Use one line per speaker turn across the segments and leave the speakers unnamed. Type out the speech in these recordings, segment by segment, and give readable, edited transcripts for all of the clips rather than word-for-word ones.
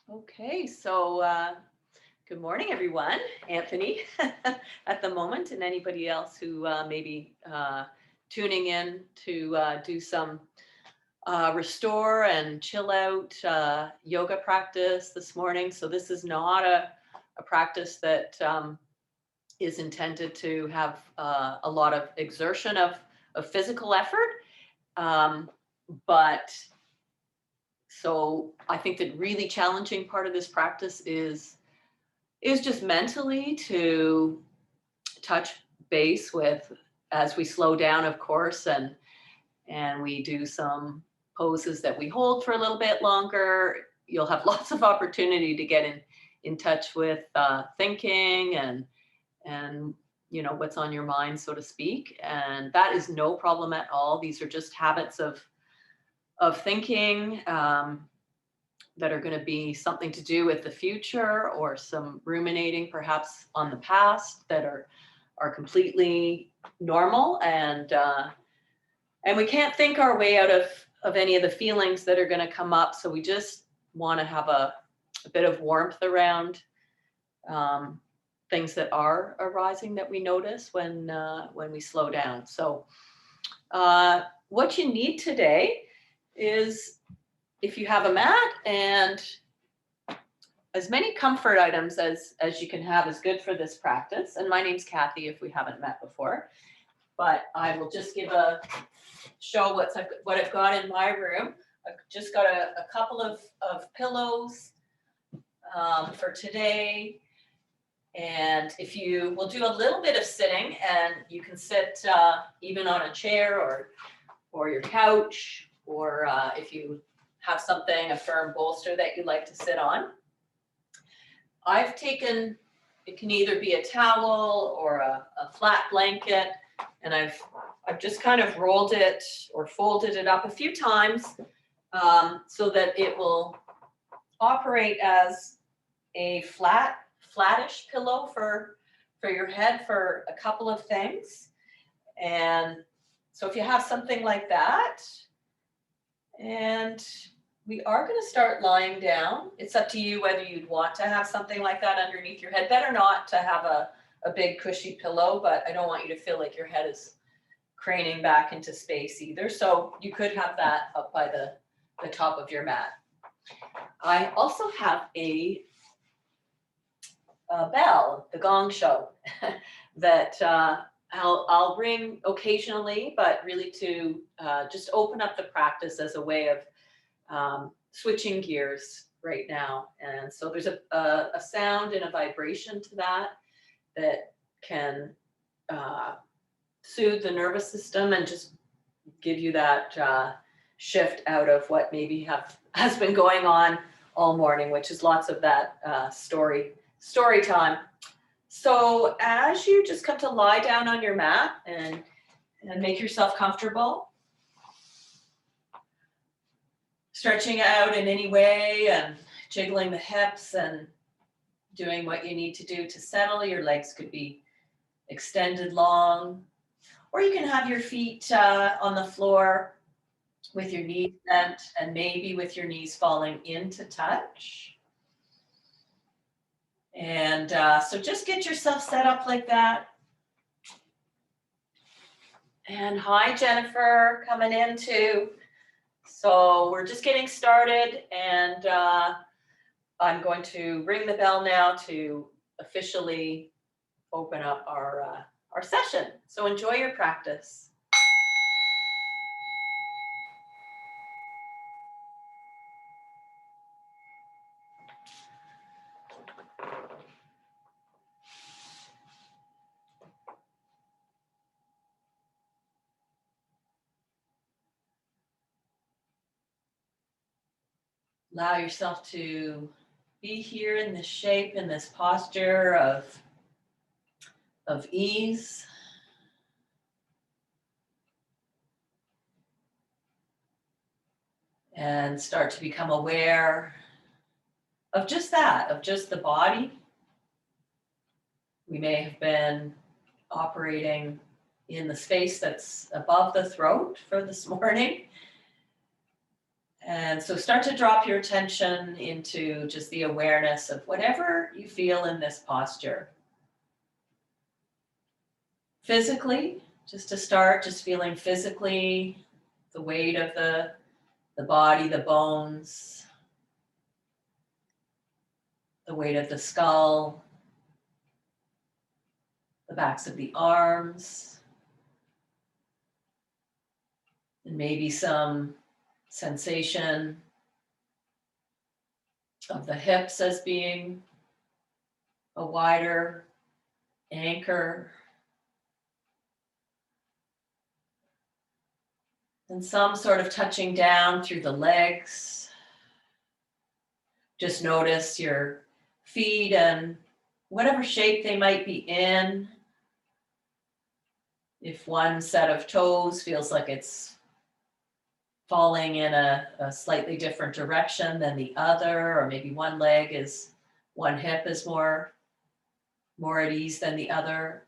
Okay, so good morning, everyone. Anthony at the moment, and anybody else who may be tuning in to do some restore and chill out yoga practice this morning. So this is not a practice that is intended to have a lot of exertion of physical effort. But so I think the really challenging part of this practice is just mentally to touch base with, as we slow down, of course, and we do some poses that we hold for a little bit longer. You'll have lots of opportunity to get in touch with thinking and what's on your mind, so to speak. And that is no problem at all. These are just habits of thinking that are going to be something to do with the future, or some ruminating perhaps on the past, that are completely normal. And we can't think our way out of any of the feelings that are going to come up. So we just want to have a bit of warmth around things that are arising that we notice when we slow down. So what you need today is, if you have a mat, and as many comfort items as you can have is good for this practice. And my name's Kathy, if we haven't met before, but I will just show what I've got in my room. I've just got a couple of pillows for today. And we'll do a little bit of sitting, and you can sit even on a chair or your couch, or if you have a firm bolster that you like to sit on. It can either be a towel or a flat blanket, and I've just kind of rolled it or folded it up a few times so that it will operate as a flattish pillow for your head for a couple of things. And so if you have something like that, and we are going to start lying down. It's up to you whether you'd want to have something like that underneath your head. Better not to have a big cushy pillow, but I don't want you to feel like your head is craning back into space either. So you could have that up by the top of your mat. I also have a bell, the gong show, that I'll ring occasionally, but really to just open up the practice as a way of switching gears right now. And so there's a sound and a vibration to that can soothe the nervous system and just give you that shift out of what maybe has been going on all morning, which is lots of that story time. So as you just come to lie down on your mat and make yourself comfortable, stretching out in any way and jiggling the hips and doing what you need to do to settle. Your legs could be extended long, or you can have your feet on the floor with your knees bent, and maybe with your knees falling into touch. And so just get yourself set up like that. And hi, Jennifer, coming in too. So we're just getting started, and I'm going to ring the bell now to officially open up our session. So enjoy your practice. Allow yourself to be here in this shape, in this posture of ease. And start to become aware of just that, of just the body. We may have been operating in the space that's above the throat for this morning. And so start to drop your attention into just the awareness of whatever you feel in this posture. Physically, just to start, just feeling physically the weight of the body, the bones, the weight of the skull, the backs of the arms, and maybe some sensation of the hips as being a wider anchor, and some sort of touching down through the legs. Just notice your feet and whatever shape they might be in. If one set of toes feels like it's falling in a slightly different direction than the other, or maybe one hip is more at ease than the other.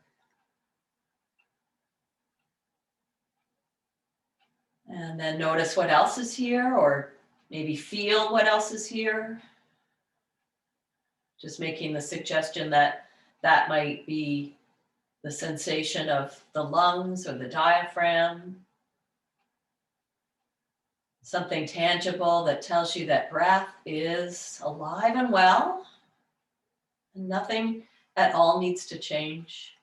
And then notice what else is here, or maybe feel what else is here. Just making the suggestion that that might be the sensation of the lungs or the diaphragm. Something tangible that tells you that breath is alive and well, and nothing at all needs to change.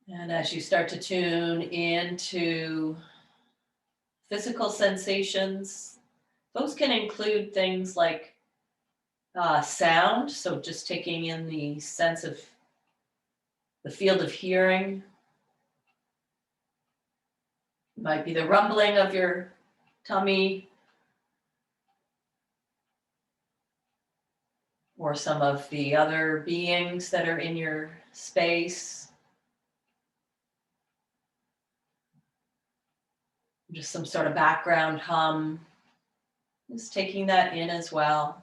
And as you start to tune into physical sensations, those can include things like sound, so just taking in the sense of the field of hearing. It might be the rumbling of your tummy, or some of the other beings that are in your space. Just some sort of background hum. Just taking that in as well.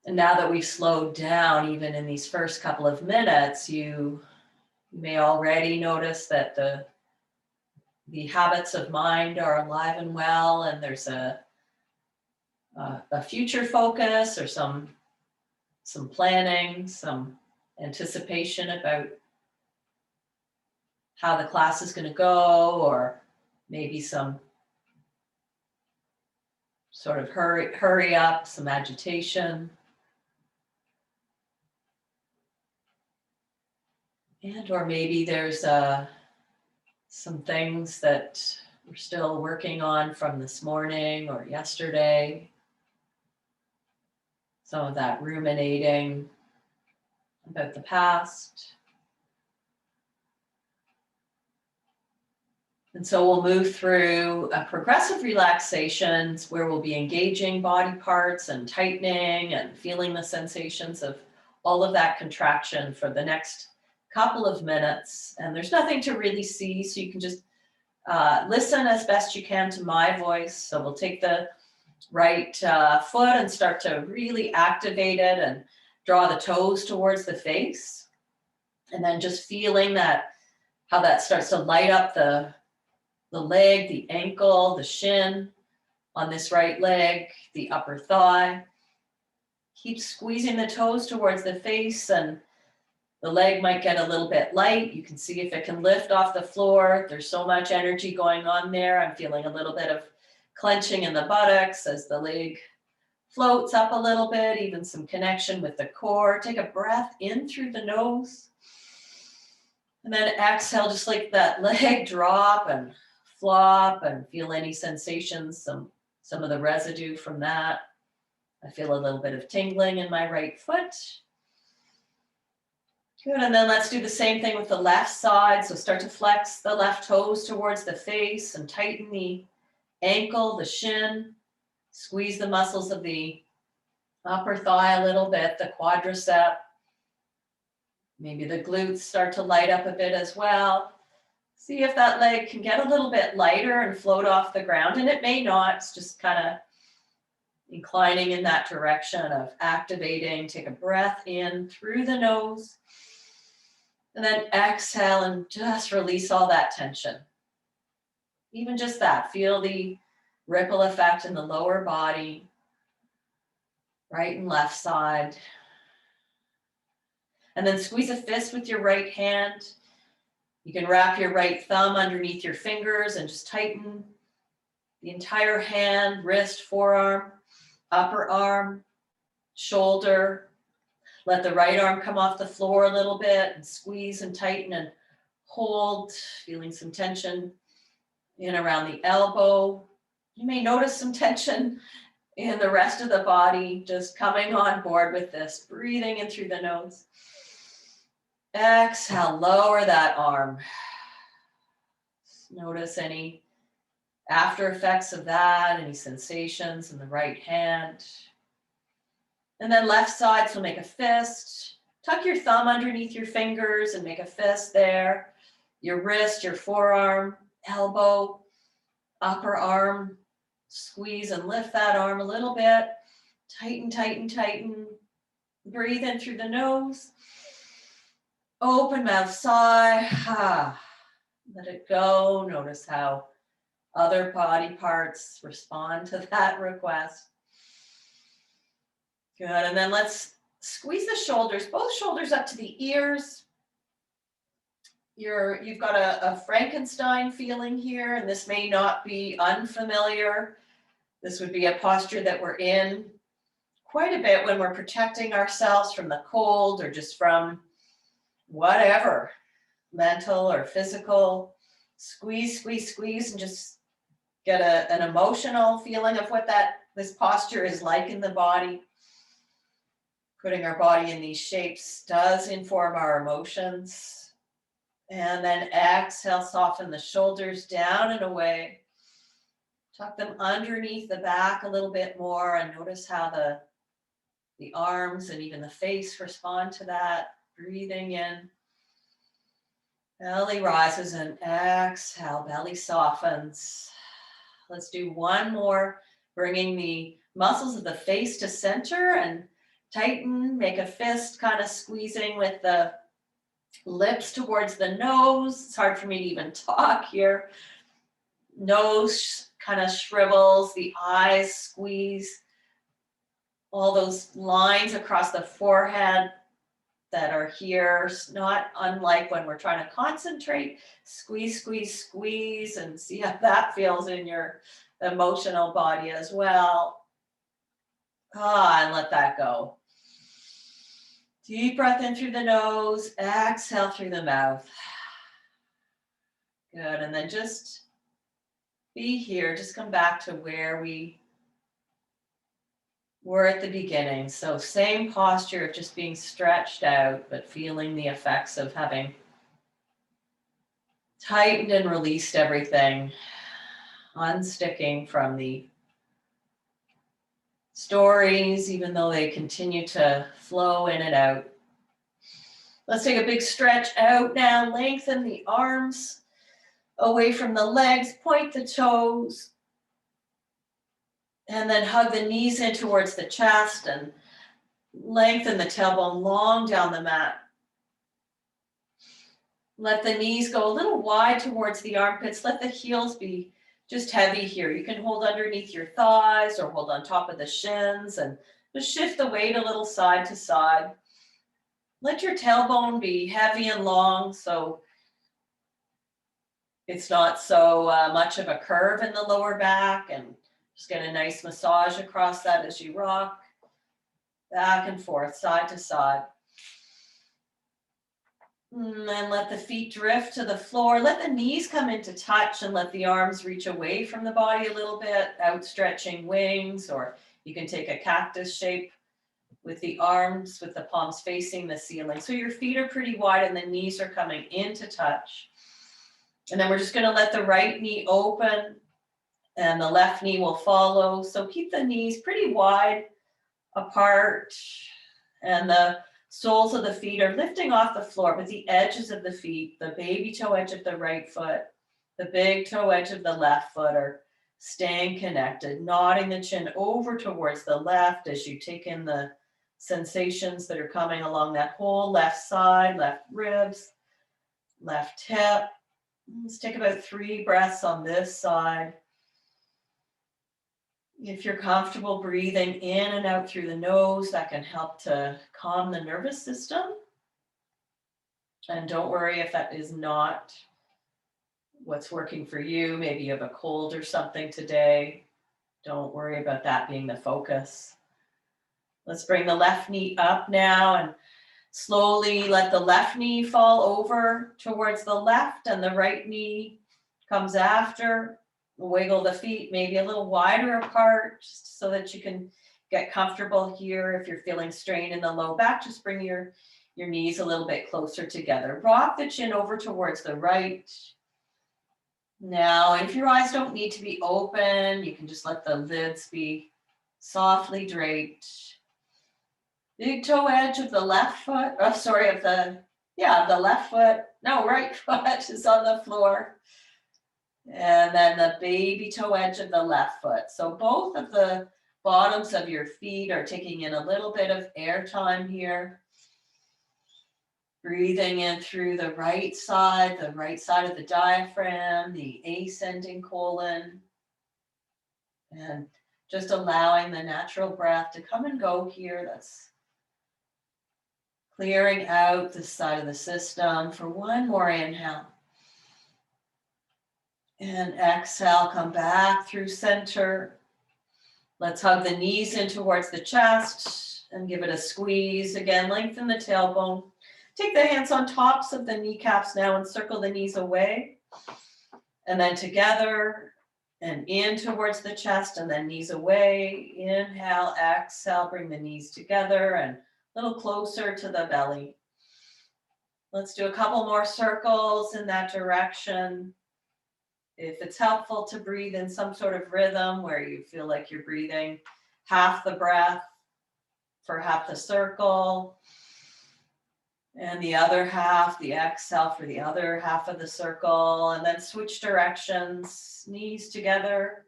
And now that we've slowed down, even in these first couple of minutes, you may already notice that the habits of mind are alive and well, and there's a future focus, or some planning, some anticipation about how the class is going to go, or maybe some sort of hurry up, some agitation. And or maybe there's some things that we're still working on from this morning or yesterday. Some of that ruminating about the past. And so we'll move through a progressive relaxations where we'll be engaging body parts and tightening and feeling the sensations of all of that contraction for the next couple of minutes. And there's nothing to really see, so you can just listen as best you can to my voice. So we'll take the right foot and start to really activate it and draw the toes towards the face. And then just feeling that, how that starts to light up the leg, the ankle, the shin on this right leg, the upper thigh. Keep squeezing the toes towards the face, and the leg might get a little bit light. You can see if it can lift off the floor. There's so much energy going on there. I'm feeling a little bit of clenching in the buttocks as the leg floats up a little bit, even some connection with the core. Take a breath in through the nose. And then exhale, just like that leg drop and flop, and feel any sensations, some of the residue from that. I feel a little bit of tingling in my right foot. Good, and then let's do the same thing with the left side. So start to flex the left toes towards the face and tighten the ankle, the shin. Squeeze the muscles of the upper thigh a little bit, the quadricep. Maybe the glutes start to light up a bit as well. See if that leg can get a little bit lighter and float off the ground, and it may not. It's just kind of inclining in that direction of activating. Take a breath in through the nose. And then exhale and just release all that tension. Even just that, feel the ripple effect in the lower body, right and left side. And then squeeze a fist with your right hand. You can wrap your right thumb underneath your fingers and just tighten the entire hand, wrist, forearm, upper arm, shoulder. Let the right arm come off the floor a little bit and squeeze and tighten and hold, feeling some tension in around the elbow. You may notice some tension in the rest of the body, just coming on board with this, breathing in through the nose. Exhale, lower that arm. Notice any after effects of that, any sensations in the right hand. And then left side, so make a fist. Tuck your thumb underneath your fingers and make a fist there. Your wrist, your forearm, elbow, upper arm. Squeeze and lift that arm a little bit. Tighten, tighten, tighten. Breathe in through the nose. Open mouth, sigh. Let it go. Notice how other body parts respond to that request. Good. And then let's squeeze the shoulders, both shoulders up to the ears. You've got a Frankenstein feeling here, and this may not be unfamiliar. This would be a posture that we're in quite a bit when we're protecting ourselves from the cold or just from whatever, mental or physical. Squeeze, squeeze, squeeze, and just get an emotional feeling of what this posture is like in the body. Putting our body in these shapes does inform our emotions. And then exhale, soften the shoulders down and away. Tuck them underneath the back a little bit more and notice how the arms and even the face respond to that. Breathing in. Belly rises and exhale, belly softens. Let's do one more, bringing the muscles of the face to center and tighten, make a fist, kind of squeezing with the lips towards the nose. It's hard for me to even talk here. Nose kind of shrivels, the eyes squeeze. All those lines across the forehead that are here, not unlike when we're trying to concentrate. Squeeze, squeeze, squeeze, and see how that feels in your emotional body as well. And let that go. Deep breath in through the nose, exhale through the mouth. Good, and then just be here. Just come back to where we were at the beginning. So same posture of just being stretched out, but feeling the effects of having tightened and released everything, unsticking from the stories, even though they continue to flow in and out. Let's take a big stretch out now. Lengthen the arms away from the legs, point the toes, and then hug the knees in towards the chest and lengthen the tailbone long down the mat. Let the knees go a little wide towards the armpits. Let the heels be just heavy here. You can hold underneath your thighs or hold on top of the shins and just shift the weight a little side to side. Let your tailbone be heavy and long so it's not so much of a curve in the lower back, and just get a nice massage across that as you rock back and forth, side to side. And then let the feet drift to the floor. Let the knees come into touch and let the arms reach away from the body a little bit, outstretching wings, or you can take a cactus shape with the arms, with the palms facing the ceiling. So your feet are pretty wide and the knees are coming into touch. And then we're just going to let the right knee open and the left knee will follow. So keep the knees pretty wide apart and the soles of the feet are lifting off the floor, but the edges of the feet, the baby toe edge of the right foot, the big toe edge of the left foot are staying connected, nodding the chin over towards the left as you take in the sensations that are coming along that whole left side, left ribs,
left hip. Let's take about 3 breaths on this side. If you're comfortable breathing in and out through the nose, that can help to calm the nervous system. And don't worry if that is not what's working for you. Maybe you have a cold or something today. Don't worry about that being the focus. Let's bring the left knee up now and slowly let the left knee fall over towards the left and the right knee comes after. Wiggle the feet maybe a little wider apart just so that you can get comfortable here. If you're feeling strain in the low back, just bring your knees a little bit closer together. Rock the chin over towards the right. Now, if your eyes don't need to be open, you can just let the lids be softly draped. Big toe edge of the left foot, the left foot, no, right foot is on the floor. And then the baby toe edge of the left foot. So both of the bottoms of your feet are taking in a little bit of air time here. Breathing in through the right side of the diaphragm, the ascending colon. And just allowing the natural breath to come and go here. That's clearing out this side of the system for one more inhale. And exhale, come back through center. Let's hug the knees in towards the chest and give it a squeeze. Again, lengthen the tailbone. Take the hands on tops of the kneecaps now and circle the knees away. And then together and in towards the chest and then knees away. Inhale, exhale, bring the knees together and a little closer to the belly. Let's do a couple more circles in that direction. If it's helpful to breathe in some sort of rhythm where you feel like you're breathing half the breath for half the circle, and the other half, the exhale for the other half of the circle, and then switch directions, knees together,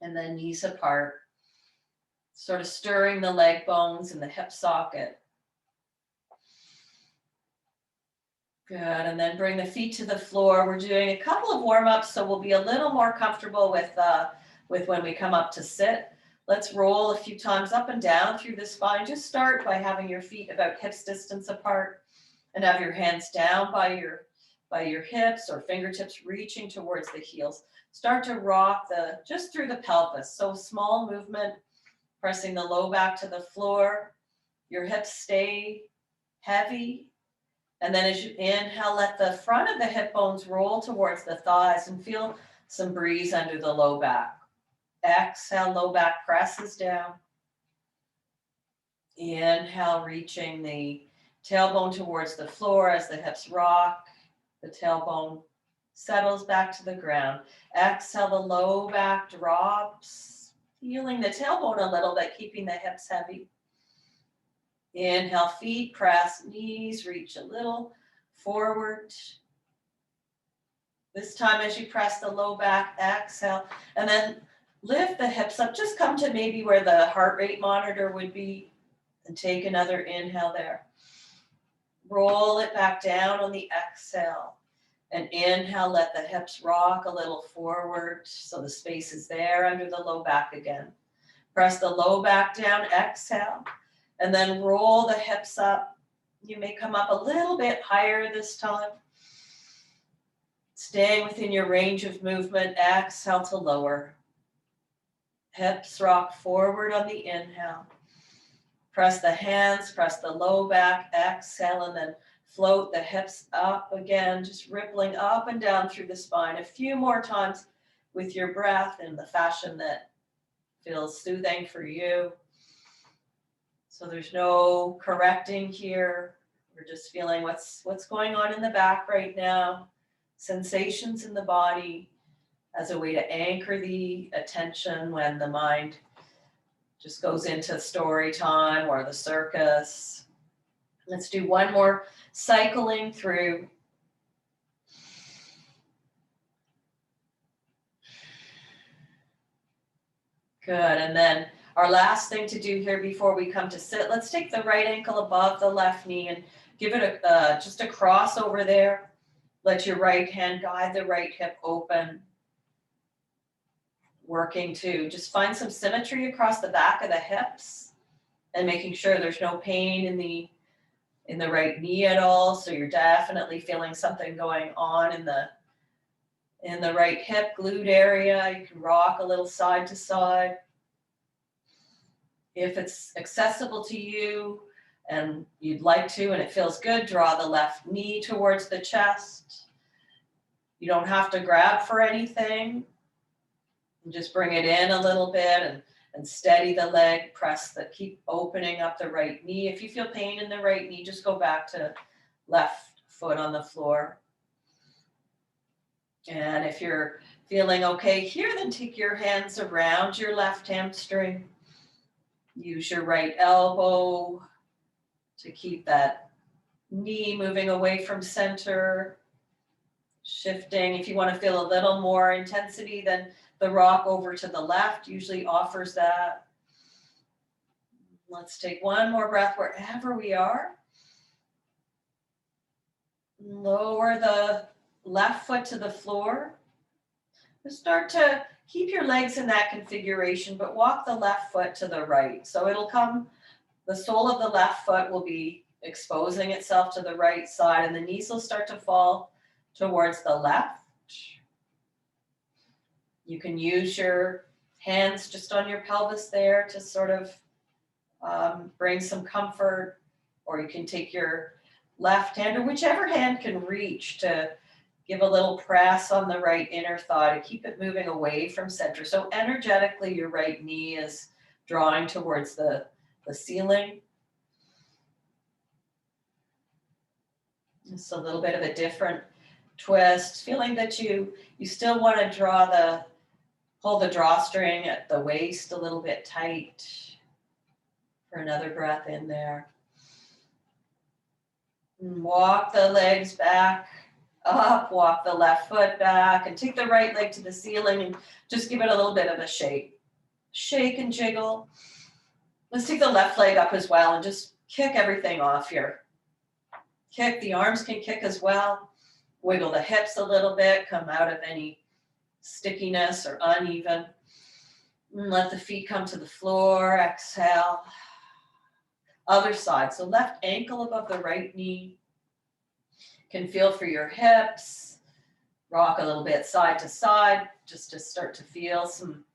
and then knees apart, sort of stirring the leg bones in the hip socket. Good, and then bring the feet to the floor. We're doing a couple of warm-ups, so we'll be a little more comfortable with when we come up to sit. Let's roll a few times up and down through the spine. Just start by having your feet about hips distance apart and have your hands down by your hips or fingertips reaching towards the heels. Start to rock just through the pelvis. So small movement, pressing the low back to the floor. Your hips stay heavy. And then as you inhale, let the front of the hip bones roll towards the thighs and feel some breeze under the low back. Exhale, low back presses down. Inhale, reaching the tailbone towards the floor as the hips rock. The tailbone settles back to the ground. Exhale, the low back drops, feeling the tailbone a little bit, keeping the hips heavy. Inhale, feet press, knees reach a little forward. This time as you press the low back, exhale, and then lift the hips up. Just come to maybe where the heart rate monitor would be and take another inhale there. Roll it back down on the exhale. And inhale, let the hips rock a little forward so the space is there under the low back again. Press the low back down, exhale. And then roll the hips up. You may come up a little bit higher this time. Staying within your range of movement, exhale to lower. Hips rock forward on the inhale. Press the hands, press the low back, exhale, and then float the hips up again, just rippling up and down through the spine. A few more times with your breath in the fashion that feels soothing for you. So there's no correcting here. We're just feeling what's going on in the back right now. Sensations in the body as a way to anchor the attention when the mind just goes into story time or the circus. Let's do one more cycling through. Good, and then our last thing to do here before we come to sit, let's take the right ankle above the left knee and give it just a cross over there. Let your right hand guide the right hip open. Working to just find some symmetry across the back of the hips and making sure there's no pain in the right knee at all. So you're definitely feeling something going on in the right hip glute area. You can rock a little side to side. If it's accessible to you and you'd like to and it feels good, draw the left knee towards the chest. You don't have to grab for anything. And just bring it in a little bit and steady the leg, keep opening up the right knee. If you feel pain in the right knee, just go back to left foot on the floor. And if you're feeling okay here, then take your hands around your left hamstring. Use your right elbow to keep that knee moving away from center. Shifting. If you want to feel a little more intensity, then the rock over to the left usually offers that. Let's take one more breath wherever we are. Lower the left foot to the floor. Start to keep your legs in that configuration, but walk the left foot to the right. So it'll come, the sole of the left foot will be exposing itself to the right side, and the knees will start to fall towards the left. You can use your hands just on your pelvis there to sort of bring some comfort, or you can take your left hand, or whichever hand can reach, to give a little press on the right inner thigh to keep it moving away from center. So energetically, your right knee is drawing towards the ceiling. Just a little bit of a different twist, feeling that you still want to pull the drawstring at the waist a little bit tight. For another breath in there. And walk the legs back up, walk the left foot back, and take the right leg to the ceiling and just give it a little bit of a shake. Shake and jiggle. Let's take the left leg up as well and just kick everything off here. Kick, the arms can kick as well. Wiggle the hips a little bit, come out of any stickiness or uneven. And let the feet come to the floor, exhale. Other side, so left ankle above the right knee. Can feel for your hips. Rock a little bit side to side, just to start to feel some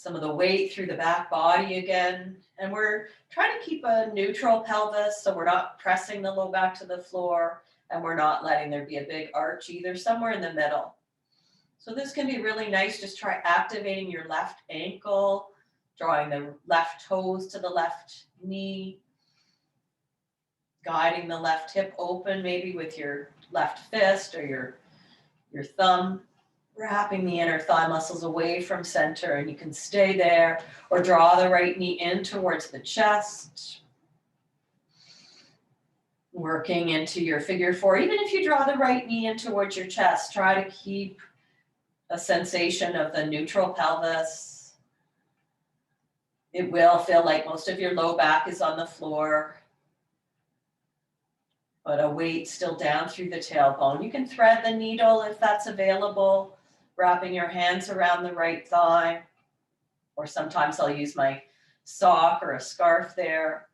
of the weight through the back body again. And we're trying to keep a neutral pelvis, so we're not pressing the low back to the floor, and we're not letting there be a big arch either, somewhere in the middle. So this can be really nice. Just try activating your left ankle, drawing the left toes to the left knee, guiding the left hip open, maybe with your left fist or your thumb, wrapping the inner thigh muscles away from center, and you can stay there or draw the right knee in towards the chest. Working into your figure four. Even if you draw the right knee in towards your chest, try to keep a sensation of the neutral pelvis. It will feel like most of your low back is on the floor, but a weight still down through the tailbone. You can thread the needle if that's available, wrapping your hands around the right thigh, or sometimes I'll use my sock or a scarf there.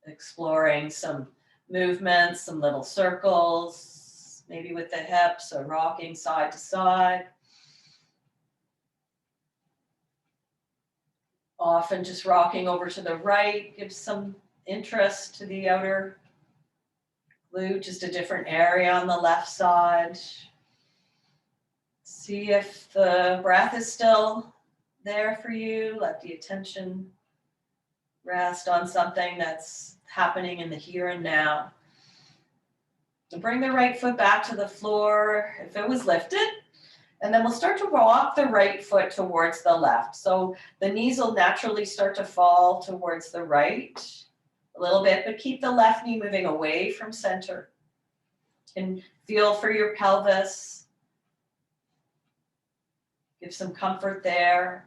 Exploring some movements, some little circles, maybe with the hips, or rocking side to side. Often just rocking over to the right gives some interest to the outer glute, just a different area on the left side. See if the breath is still there for you. Let the attention rest on something that's happening in the here and now. And bring the right foot back to the floor if it was lifted. And then we'll start to walk the right foot towards the left. So the knees will naturally start to fall towards the right a little bit, but keep the left knee moving away from center. And feel for your pelvis. Give some comfort there.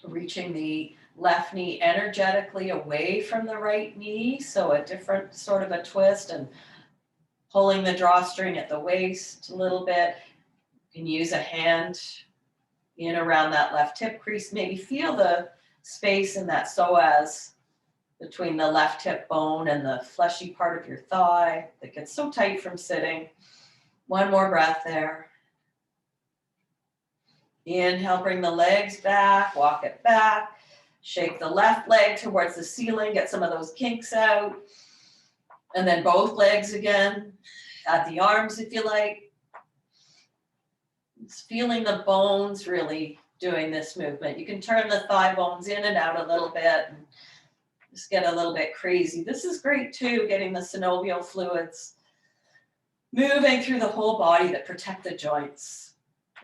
Reaching the left knee energetically away from the right knee. So a different sort of a twist, and pulling the drawstring at the waist a little bit. You can use a hand in around that left hip crease. Maybe feel the space in that psoas between the left hip bone and the fleshy part of your thigh that gets so tight from sitting. One more breath there. Inhale, bring the legs back, walk it back. Shake the left leg towards the ceiling, get some of those kinks out. And then both legs again. Add the arms if you like. It's feeling the bones really doing this movement. You can turn the thigh bones in and out a little bit and just get a little bit crazy. This is great too, getting the synovial fluids moving through the whole body that protect the joints.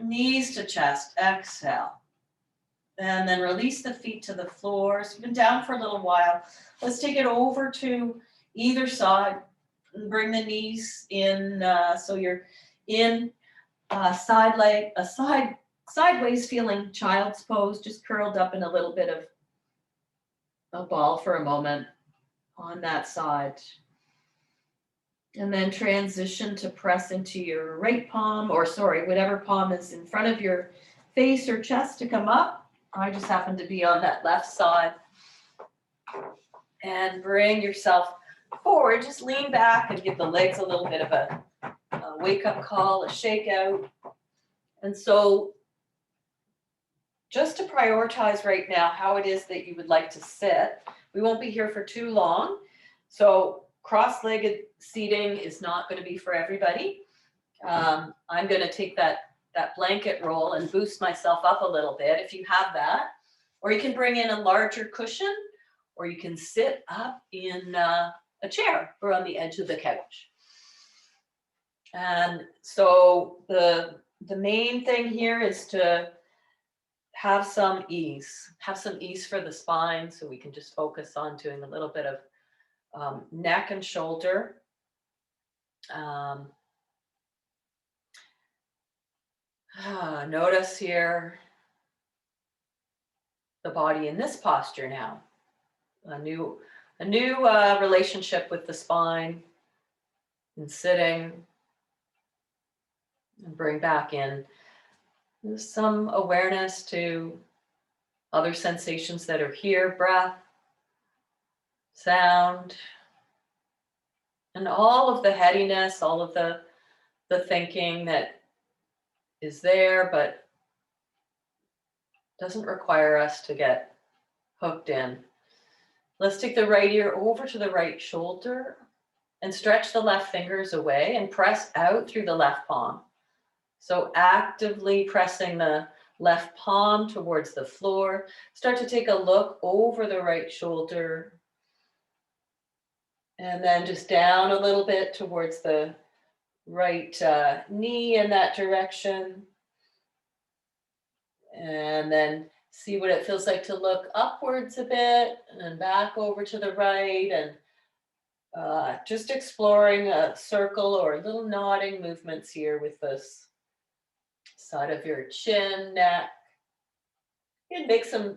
Knees to chest, exhale. And then release the feet to the floor. So you've been down for a little while. Let's take it over to either side and bring the knees in. So you're in sideways feeling child's pose, just curled up in a little bit of a ball for a moment on that side. And then transition to press into your right palm, or whatever palm is in front of your face or chest to come up. I just happen to be on that left side. And bring yourself forward. Just lean back and give the legs a little bit of a wake-up call, a shake-out. And so just to prioritize right now how it is that you would like to sit. We won't be here for too long. So cross-legged seating is not going to be for everybody. I'm going to take that blanket roll and boost myself up a little bit if you have that. Or you can bring in a larger cushion, or you can sit up in a chair or on the edge of the couch. And so the main thing here is to have some ease for the spine, so we can just focus on doing a little bit of neck and shoulder. Notice here the body in this posture now. A new relationship with the spine and sitting, and bring back in some awareness to other sensations that are here, breath, sound, and all of the headiness, all of the thinking that is there, but doesn't require us to get hooked in. Let's take the right ear over to the right shoulder and stretch the left fingers away and press out through the left palm. So actively pressing the left palm towards the floor. Start to take a look over the right shoulder. And then just down a little bit towards the right knee in that direction. And then see what it feels like to look upwards a bit and back over to the right, and just exploring a circle or little nodding movements here with this side of your chin, neck, and make some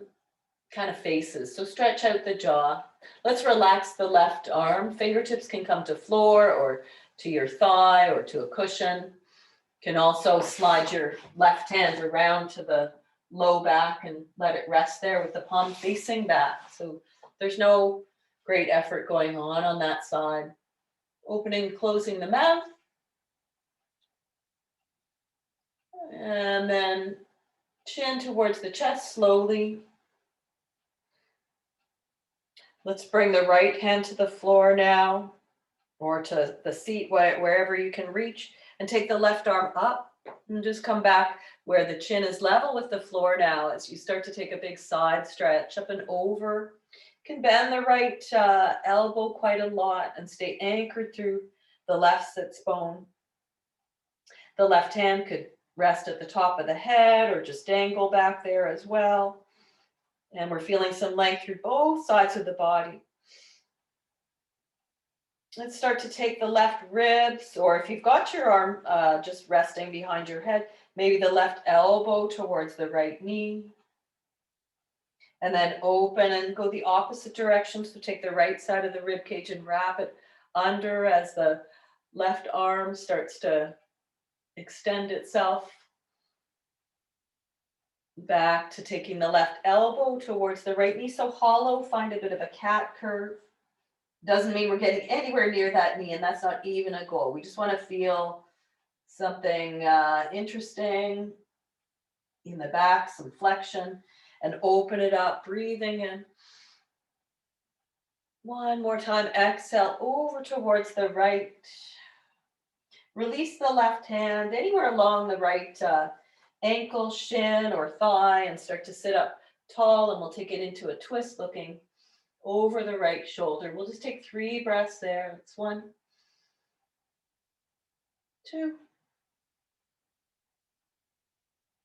kind of faces. So stretch out the jaw. Let's relax the left arm. Fingertips can come to floor or to your thigh or to a cushion. You can also slide your left hand around to the low back and let it rest there with the palm facing back. So there's no great effort going on that side. Opening and closing the mouth. And then chin towards the chest slowly. Let's bring the right hand to the floor now, or to the seat, wherever you can reach, and take the left arm up and just come back where the chin is level with the floor now as you start to take a big side stretch up and over. You can bend the right elbow quite a lot and stay anchored through the left sits bone. The left hand could rest at the top of the head or just dangle back there as well. And we're feeling some length through both sides of the body. Let's start to take the left ribs, or if you've got your arm just resting behind your head, maybe the left elbow towards the right knee. And then open and go the opposite direction. So take the right side of the rib cage and wrap it under as the left arm starts to extend itself. Back to taking the left elbow towards the right knee. So hollow, find a bit of a cat curve. Doesn't mean we're getting anywhere near that knee, and that's not even a goal. We just want to feel something interesting in the back, some flexion, and open it up, breathing in. One more time, exhale over towards the right. Release the left hand anywhere along the right ankle, shin, or thigh, and start to sit up tall, and we'll take it into a twist looking over the right shoulder. We'll just take 3 breaths there. It's 1, 2,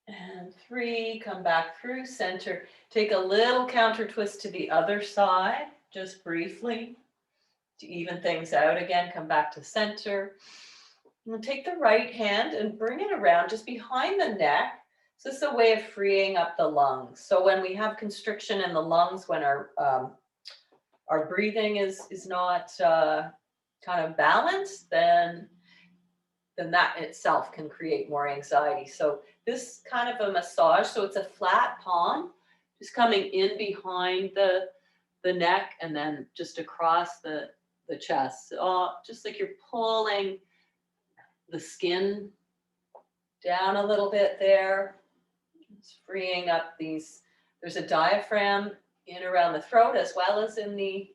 and 3. Come back through center. Take a little counter twist to the other side, just briefly, to even things out again. Come back to center. And we'll take the right hand and bring it around just behind the neck. So this is a way of freeing up the lungs. So when we have constriction in the lungs, when our breathing is not kind of balanced, then that itself can create more anxiety. So this kind of a massage, so it's a flat palm, just coming in behind the neck and then just across the chest. Just like you're pulling the skin down a little bit there. It's freeing up these. There's a diaphragm in around the throat as well as in the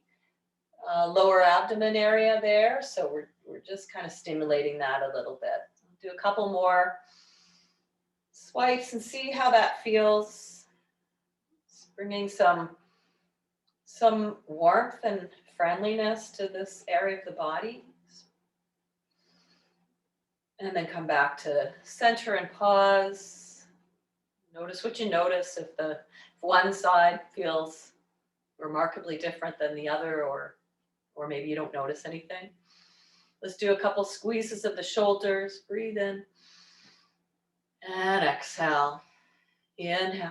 lower abdomen area there. So we're just kind of stimulating that a little bit. Do a couple more swipes and see how that feels. It's bringing some warmth and friendliness to this area of the body. And then come back to center and pause. Notice what you notice. If one side feels remarkably different than the other, or maybe you don't notice anything. Let's do a couple squeezes of the shoulders. Breathe in and exhale. Inhale.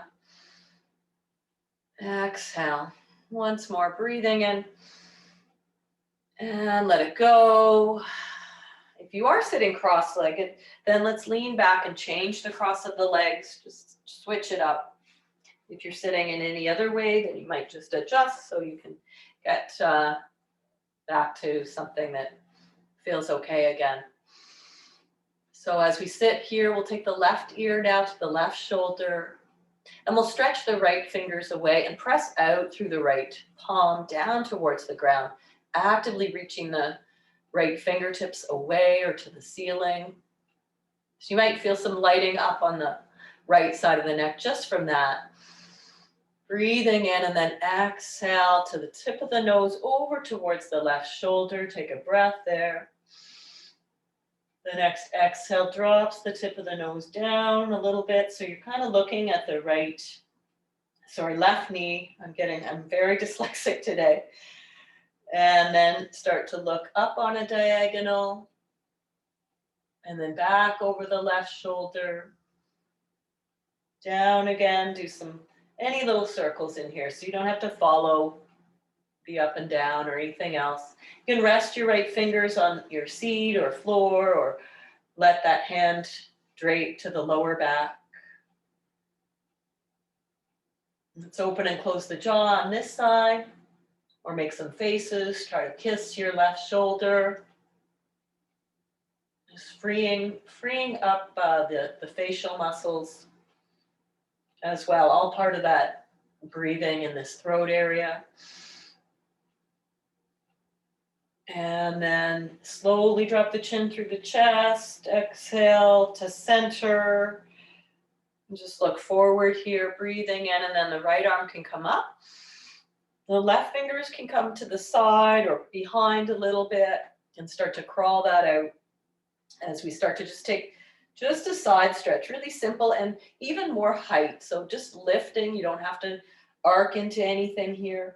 Exhale. Once more, breathing in and let it go. If you are sitting cross-legged, then let's lean back and change the cross of the legs. Just switch it up. If you're sitting in any other way, then you might just adjust so you can get back to something that feels okay again. So as we sit here, we'll take the left ear now to the left shoulder, and we'll stretch the right fingers away and press out through the right palm down towards the ground, actively reaching the right fingertips away or to the ceiling. So you might feel some lighting up on the right side of the neck just from that. Breathing in and then exhale to the tip of the nose over towards the left shoulder. Take a breath there. The next exhale drops the tip of the nose down a little bit. So you're kind of looking at the left knee. I'm very dyslexic today. And then start to look up on a diagonal. And then back over the left shoulder. Down again, do any little circles in here. So you don't have to follow the up and down or anything else. You can rest your right fingers on your seat or floor, or let that hand drape to the lower back. Let's open and close the jaw on this side, or make some faces. Try to kiss your left shoulder. Just freeing up the facial muscles as well, all part of that breathing in this throat area. And then slowly drop the chin through the chest, exhale to center. And just look forward here, breathing in, and then the right arm can come up. The left fingers can come to the side or behind a little bit and start to crawl that out as we start to just take just a side stretch, really simple and even more height. So just lifting, you don't have to arc into anything here.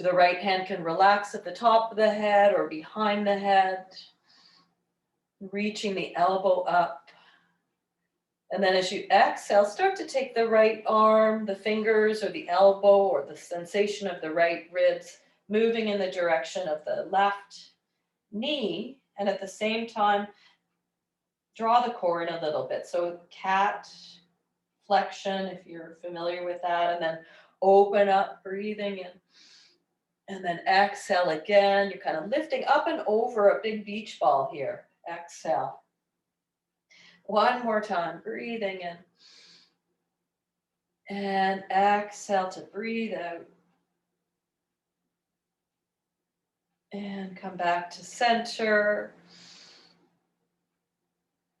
The right hand can relax at the top of the head or behind the head, reaching the elbow up And then as you exhale, start to take the right arm, the fingers or the elbow or the sensation of the right ribs moving in the direction of the left knee. And at the same time, draw the core in a little bit. So cat flexion, if you're familiar with that, and then open up, breathing in. And then exhale again. You're kind of lifting up and over a big beach ball here. Exhale. One more time, breathing in. And exhale to breathe out. And come back to center.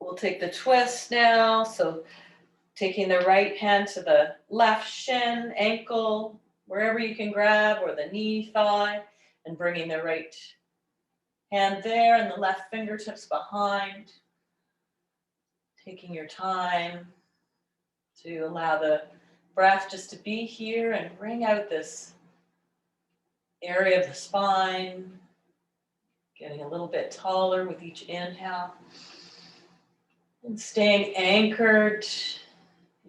We'll take the twist now. So taking the right hand to the left shin, ankle, wherever you can grab, or the knee, thigh, and bringing the right hand there and the left fingertips behind. Taking your time to allow the breath just to be here and bring out this area of the spine, getting a little bit taller with each inhale. And staying anchored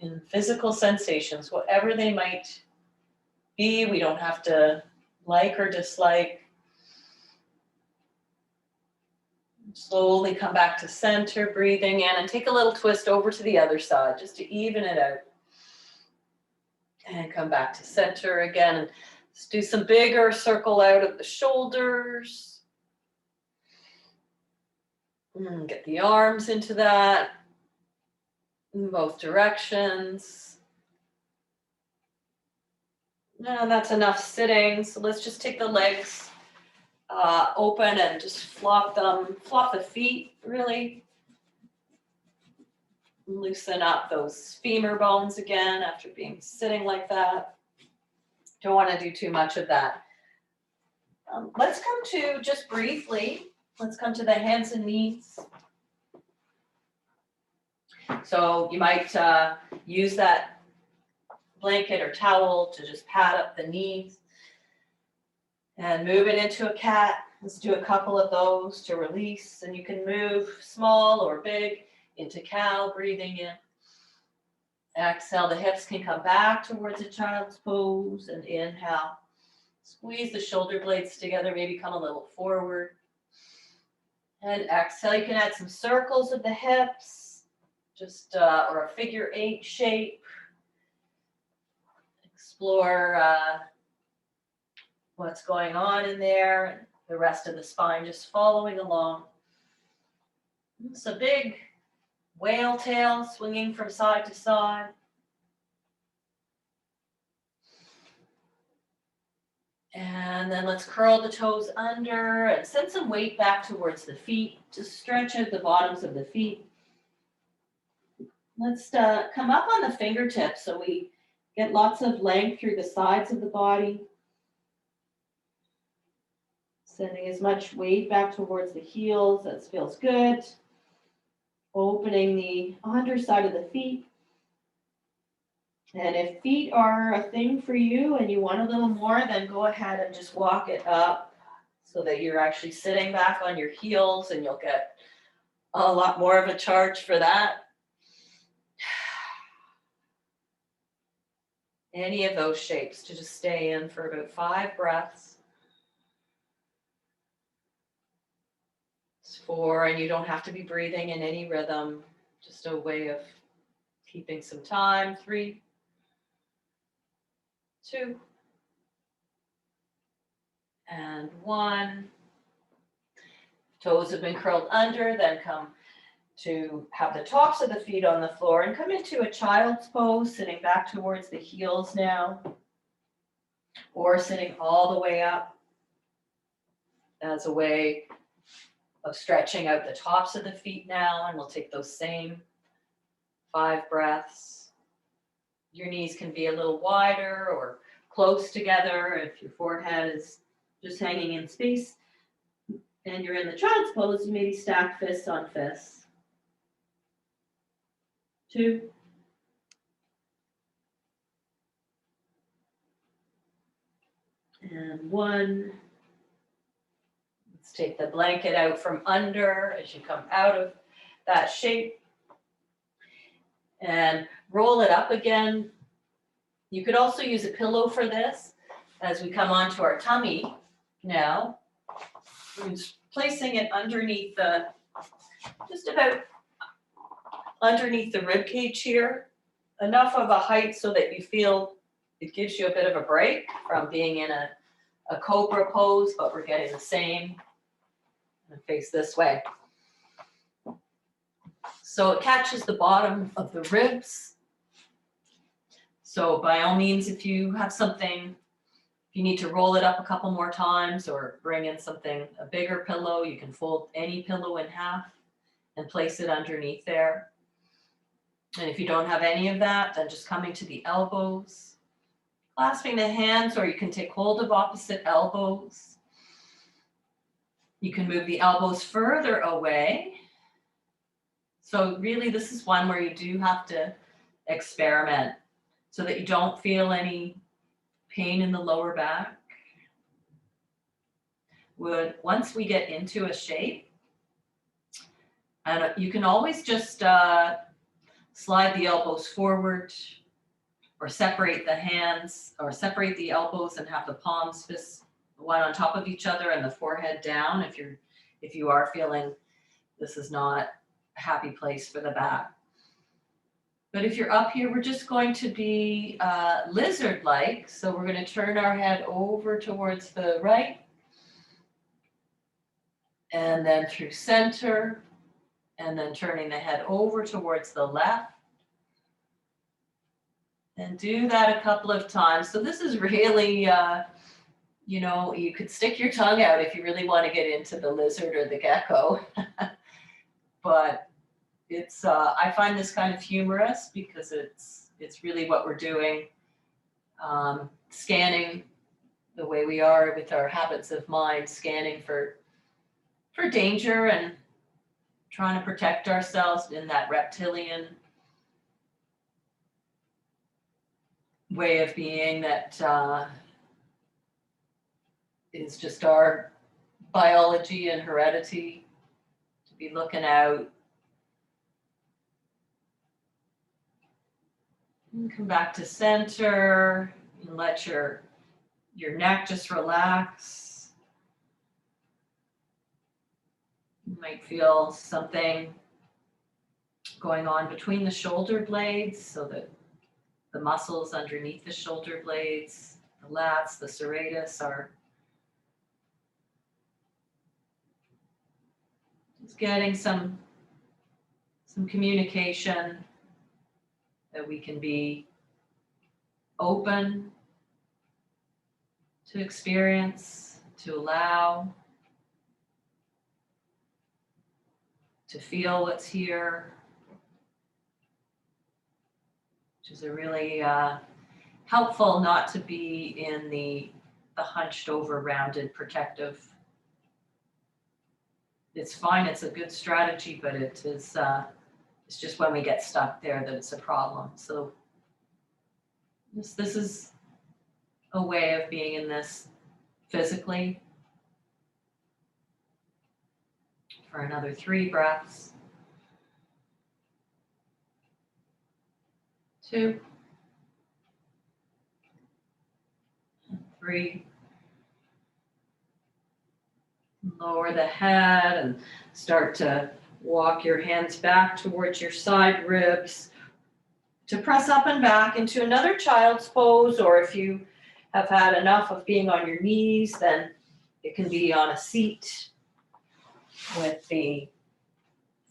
in physical sensations, whatever they might be. We don't have to like or dislike. Slowly come back to center, breathing in, and take a little twist over to the other side just to even it out. And come back to center again. And let's do some bigger circle out of the shoulders. Get the arms into that in both directions. And that's enough sitting. So let's just take the legs open and just flop the feet really. Loosen up those femur bones again after being sitting like that. Don't want to do too much of that. Let's come to, just briefly, let's come to the hands and knees. So you might use that blanket or towel to just pad up the knees and move it into a cat. Let's do a couple of those to release, and you can move small or big into cow, breathing in. Exhale, the hips can come back towards a child's pose, and inhale. Squeeze the shoulder blades together, maybe come a little forward. And exhale, you can add some circles with the hips, just or a figure 8 shape. Explore what's going on in there, and the rest of the spine just following along. It's a big whale tail swinging from side to side. And then let's curl the toes under and send some weight back towards the feet. Just stretch out the bottoms of the feet. Let's come up on the fingertips so we get lots of length through the sides of the body. Sending as much weight back towards the heels. That feels good. Opening the underside of the feet. And if feet are a thing for you and you want a little more, then go ahead and just walk it up so that you're actually sitting back on your heels, and you'll get a lot more of a charge for that. Any of those shapes to just stay in for about 5 breaths. It's 4, and you don't have to be breathing in any rhythm, just a way of keeping some time. 3, 2, and 1. Toes have been curled under, then come to have the tops of the feet on the floor and come into a child's pose, sitting back towards the heels now, or sitting all the way up as a way of stretching out the tops of the feet now. And we'll take those same 5 breaths. Your knees can be a little wider or close together if your forehead is just hanging in space. And you're in the child's pose, you maybe stack fists on fists. 2. And 1. Let's take the blanket out from under as you come out of that shape. And roll it up again. You could also use a pillow for this as we come onto our tummy now. We're just placing it underneath just about underneath the rib cage here, enough of a height so that you feel it gives you a bit of a break from being in a cobra pose, but we're getting the same. And face this way. So it catches the bottom of the ribs. So by all means, if you have something, if you need to roll it up a couple more times or bring in something, a bigger pillow, you can fold any pillow in half and place it underneath there. And if you don't have any of that, then just coming to the elbows, clasping the hands, or you can take hold of opposite elbows. You can move the elbows further away. So really, this is one where you do have to experiment so that you don't feel any pain in the lower back. Once we get into a shape, and you can always just slide the elbows forward or separate the hands or separate the elbows and have the palms fist one on top of each other and the forehead down if you are feeling this is not a happy place for the back. But if you're up here, we're just going to be lizard-like. So we're going to turn our head over towards the right and then through center, and then turning the head over towards the left. And do that a couple of times. So this is really, you know, you could stick your tongue out if you really want to get into the lizard or the gecko. But it's, I find this kind of humorous because it's really what we're doing, scanning the way we are with our habits of mind, scanning for danger and trying to protect ourselves in that reptilian way of being that is just our biology and heredity to be looking out. And come back to center and let your neck just relax. You might feel something going on between the shoulder blades so that the muscles underneath the shoulder blades, the lats, the serratus are just getting some communication that we can be open to experience, to allow, to feel what's here, which is a really helpful not to be in the hunched over, rounded, protective. It's fine, it's a good strategy, but it is, it's just when we get stuck there that it's a problem. So this is a way of being in this physically. For another 3 breaths. 2. 3. Lower the head and start to walk your hands back towards your side ribs to press up and back into another child's pose, or if you have had enough of being on your knees, then it can be on a seat with the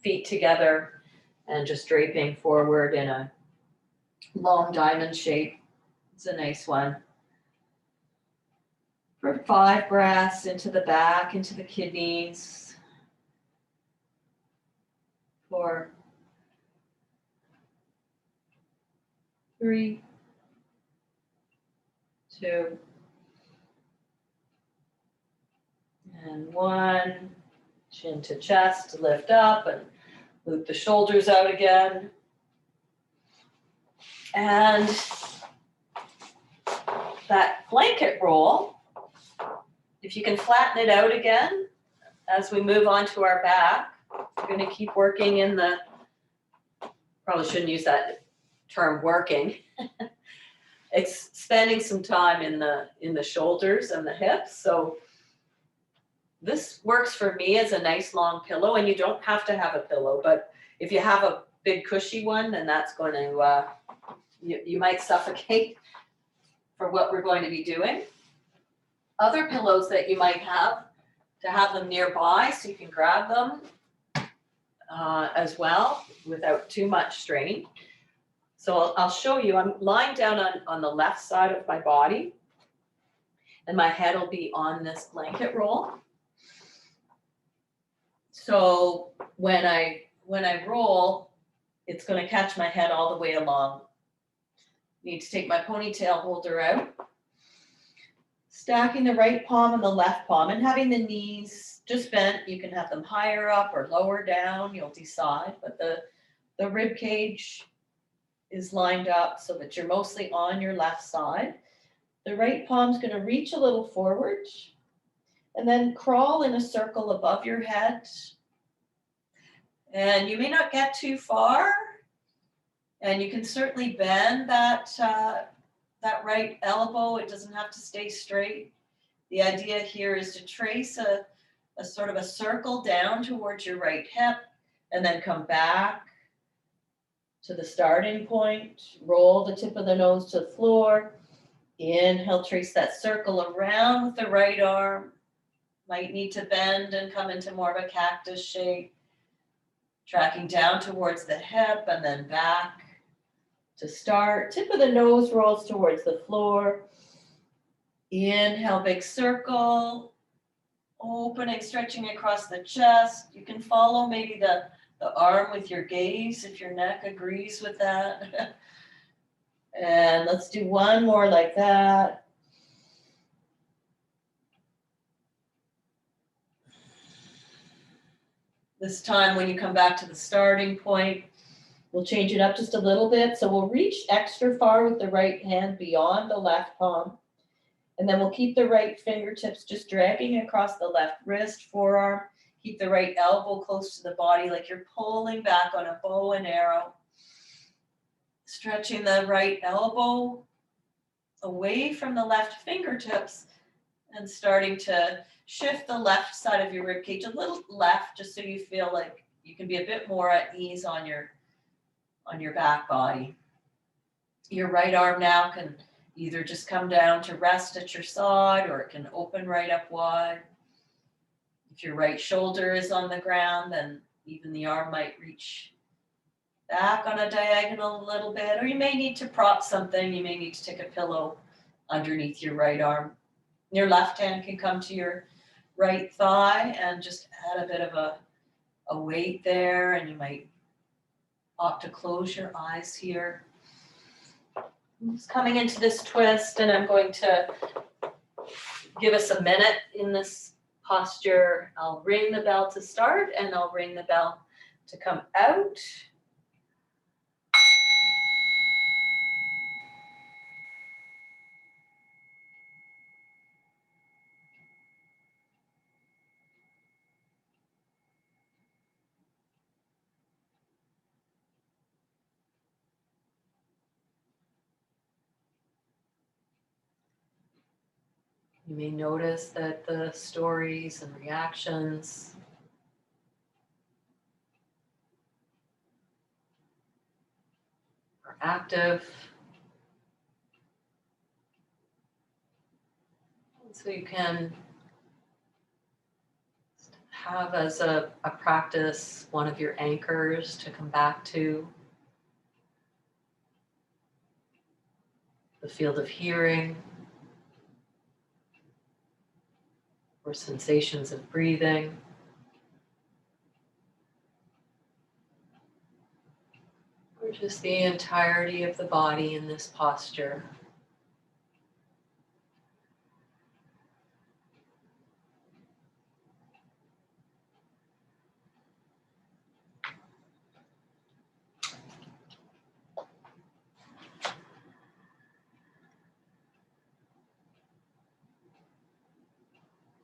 feet together and just draping forward in a long diamond shape. It's a nice one. For 5 breaths into the back, into the kidneys. 4, 3, 2, and 1. Chin to chest, lift up and loop the shoulders out again. And that blanket roll, if you can flatten it out again as we move on to our back, we're going to keep working in the, probably shouldn't use that
term working, spending some time in the shoulders and the hips. So this works for me as a nice long pillow, and you don't have to have a pillow, but if you have a big cushy one, then that's going to, you might suffocate for what we're going to be doing. Other pillows that you might have, to have them nearby so you can grab them as well without too much strain. So I'll show you, I'm lying down on the left side of my body, and my head will be on this blanket roll. So when I roll, it's going to catch my head all the way along. Need to take my ponytail holder out. Stacking the right palm and the left palm and having the knees just bent. You can have them higher up or lower down, you'll decide, but the rib cage is lined up so that you're mostly on your left side. The right palm's going to reach a little forward and then crawl in a circle above your head. And you may not get too far, and you can certainly bend that right elbow. It doesn't have to stay straight. The idea here is to trace a sort of a circle down towards your right hip and then come back to the starting point. Roll the tip of the nose to the floor. Inhale, trace that circle around with the right arm. Might need to bend and come into more of a cactus shape. Tracking down towards the hip and then back to start. Tip of the nose rolls towards the floor. Inhale, big circle. Opening, stretching across the chest. You can follow maybe the arm with your gaze if your neck agrees with that. And let's do one more like that. This time when you come back to the starting point, we'll change it up just a little bit. So we'll reach extra far with the right hand beyond the left palm. And then we'll keep the right fingertips just dragging across the left wrist, forearm. Keep the right elbow close to the body like you're pulling back on a bow and arrow. Stretching the right elbow away from the left fingertips and starting to shift the left side of your rib cage a little left, just so you feel like you can be a bit more at ease on your back body. Your right arm now can either just come down to rest at your side, or it can open right up wide. If your right shoulder is on the ground, then even the arm might reach back on a diagonal a little bit, or you may need to prop something. You may need to take a pillow underneath your right arm. Your left hand can come to your right thigh and just add a bit of a weight there, and you might opt to close your eyes here. I'm just coming into this twist, and I'm going to give us a minute in this posture. I'll ring the bell to start, and I'll ring the bell to come out. You may notice that the stories and reactions are active. So you can have as a practice one of your anchors to come back to. The field of hearing, or sensations of breathing. Or just the entirety of the body in this posture.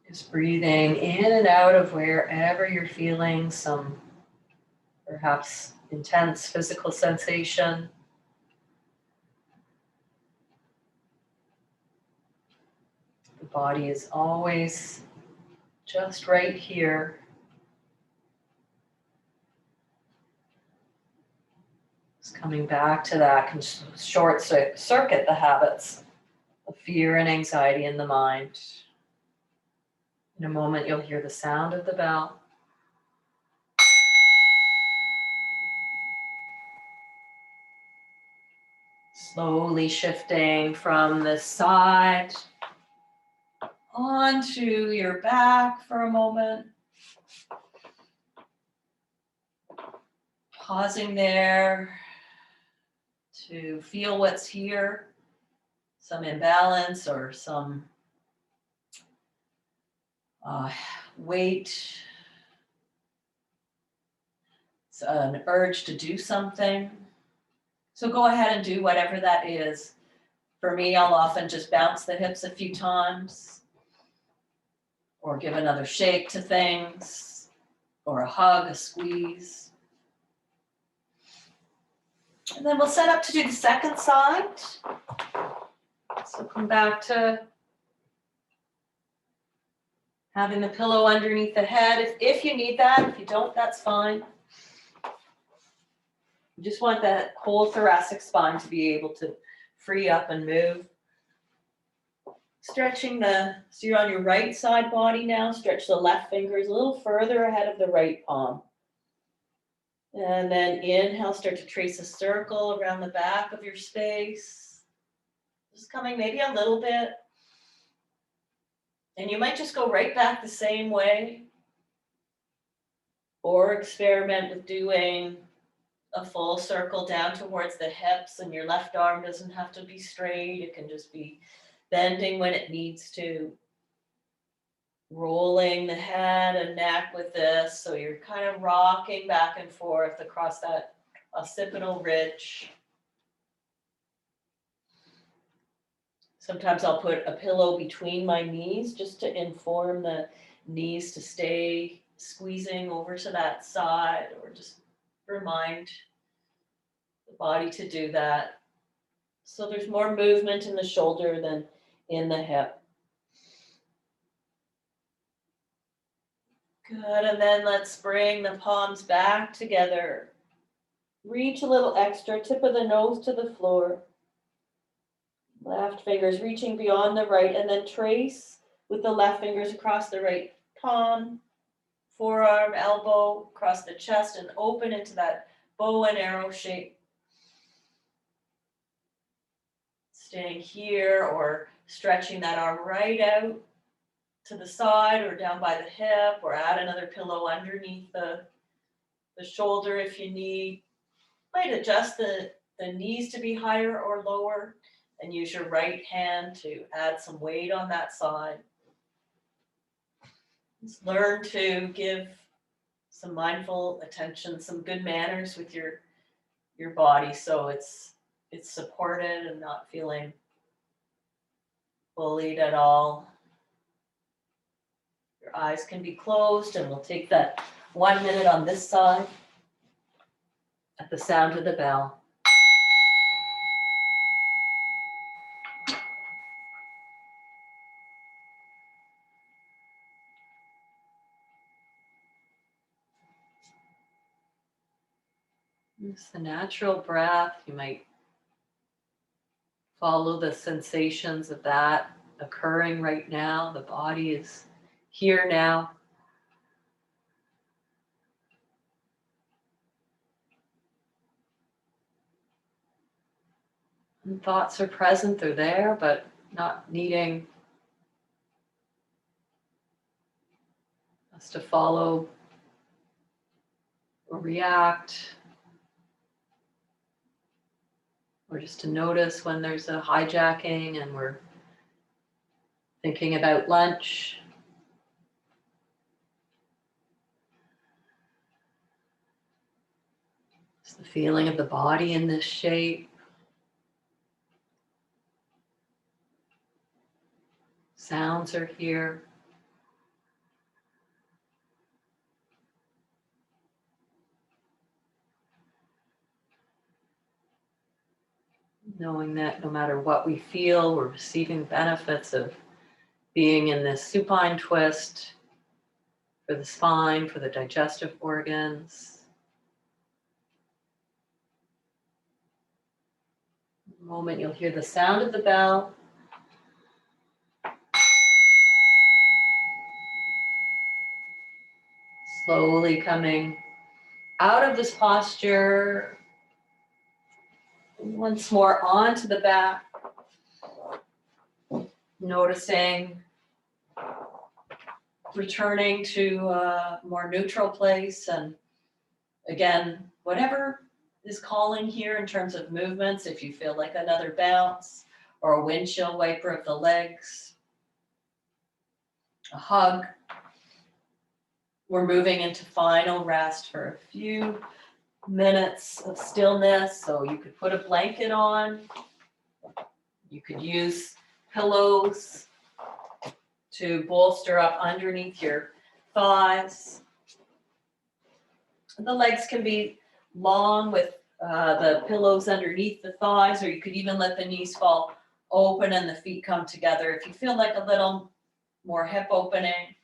Just breathing in and out of wherever you're feeling some perhaps intense physical sensation. body is always just right here. Just coming back to that can short circuit the habits of fear and anxiety in the mind. In a moment, you'll hear the sound of the bell. Slowly shifting from the side onto your back for a moment. Pausing there to feel what's here, some imbalance or some weight, it's an urge to do something. So go ahead and do whatever that is. For me, I'll often just bounce the hips a few times, or give another shake to things, or a hug, a squeeze. And then we'll set up to do the second side. So come back to having the pillow underneath the head. If you need that, if you don't, that's fine. You just want that whole thoracic spine to be able to free up and move. Stretching so you're on your right side body now, stretch the left fingers a little further ahead of the right palm. And then inhale, start to trace a circle around the back of your space. Just coming maybe a little bit. And you might just go right back the same way. Or experiment with doing a full circle down towards the hips, and your left arm doesn't have to be straight. It can just be bending when it needs to. Rolling the head and neck with this, so you're kind of rocking back and forth across that occipital ridge. Sometimes I'll put a pillow between my knees just to inform the knees to stay squeezing over to that side, or just remind the body to do that. So there's more movement in the shoulder than in the hip. Good, and then let's bring the palms back together. Reach a little extra, tip of the nose to the floor. Left fingers reaching beyond the right, and then trace with the left fingers across the right palm, forearm, elbow, across the chest, and open into that bow and arrow shape. Staying here or stretching that arm right out to the side or down by the hip, or add another pillow underneath the shoulder if you need. Might adjust the knees to be higher or lower, and use your right hand to add some weight on that side. Just learn to give some mindful attention, some good manners with your body, so it's supported and not feeling bullied at all. Your eyes can be closed, and we'll take that 1 minute on this side at the sound of the bell. It's the natural breath. You might follow the sensations of that occurring right now. The body is here now. And thoughts are present, they're there, but not needing us to follow or react, or just to notice when there's a hijacking and we're thinking about lunch. It's the feeling of the body in this shape. Sounds are here. Knowing that no matter what we feel, we're receiving benefits of being in this supine twist for the spine, for the digestive organs. In a moment, you'll hear the sound of the bell. Slowly coming out of this posture, once more onto the back, noticing, returning to a more neutral place. And again, whatever is calling here in terms of movements, if you feel like another bounce or a windshield wiper of the legs, a hug. We're moving into final rest for a few minutes of stillness. So you could put a blanket on. You could use pillows to bolster up underneath your thighs. The legs can be long with the pillows underneath the thighs, or you could even let the knees fall open and the feet come together. If you feel like a little more hip opening,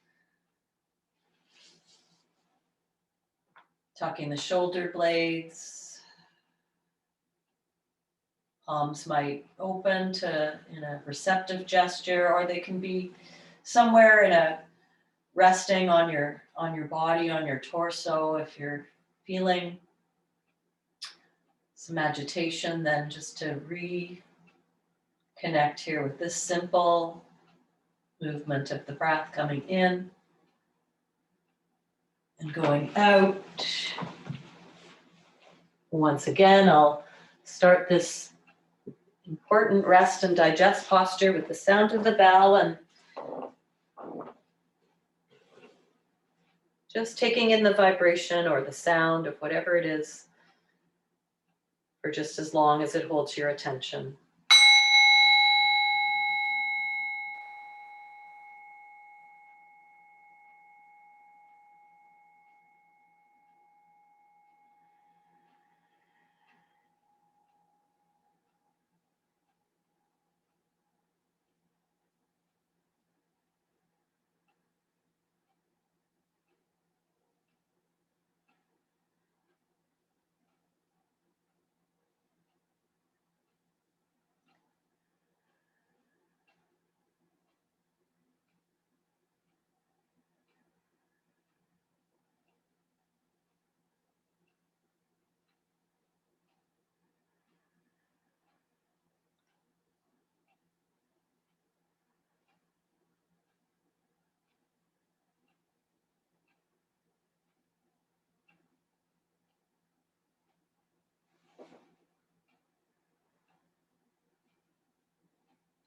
tucking the shoulder blades, palms might open to in a receptive gesture, or they can be somewhere in a resting on your body, on your torso. If you're feeling some agitation, then just to reconnect here with this simple movement of the breath coming in and going out. Once again, I'll start this important rest and digest posture with the sound of the bell, and just taking in the vibration or the sound of whatever it is for just as long as it holds your attention.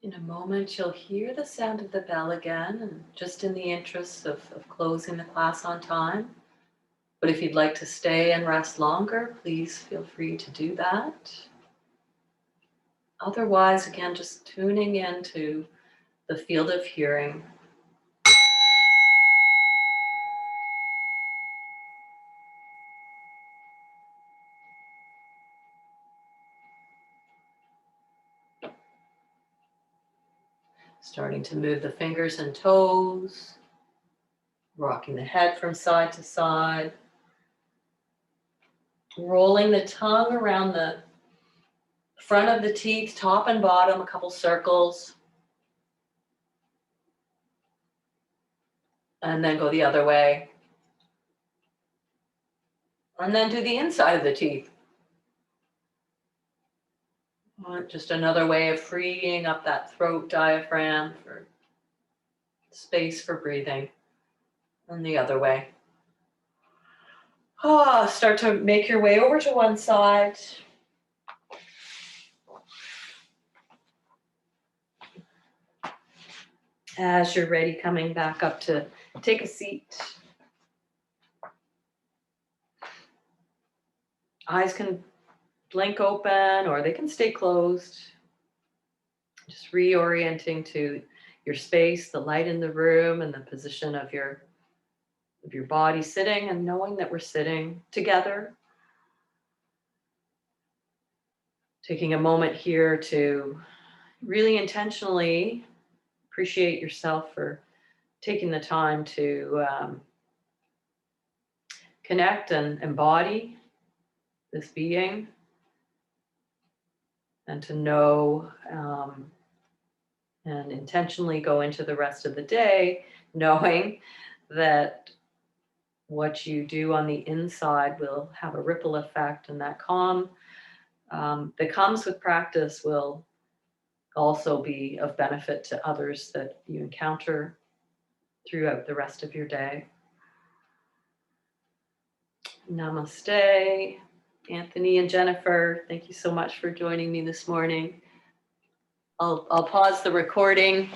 In a moment, you'll hear the sound of the bell again, and just in the interest of closing the class on time. But if you'd like to stay and rest longer, please feel free to do that. Otherwise, again, just tuning into the field of hearing. Starting to move the fingers and toes, rocking the head from side to side, rolling the tongue around the front of the teeth, top and bottom, a couple circles, and then go the other way. And then do the inside of the teeth. Just another way of freeing up that throat diaphragm for space for breathing. And the other way. Start to make your way over to one side. As you're ready, coming back up to take a seat. Eyes can blink open or they can stay closed. Just reorienting to your space, the light in the room, and the position of your body sitting, and knowing that we're sitting together. Taking a moment here to really intentionally appreciate yourself for taking the time to connect and embody this being, and to know and intentionally go into the rest of the day knowing that what you do on the inside will have a ripple effect, and that calm that comes with practice will also be of benefit to others that you encounter throughout the rest of your day. Namaste. Anthony and Jennifer, thank you so much for joining me this morning. I'll pause the recording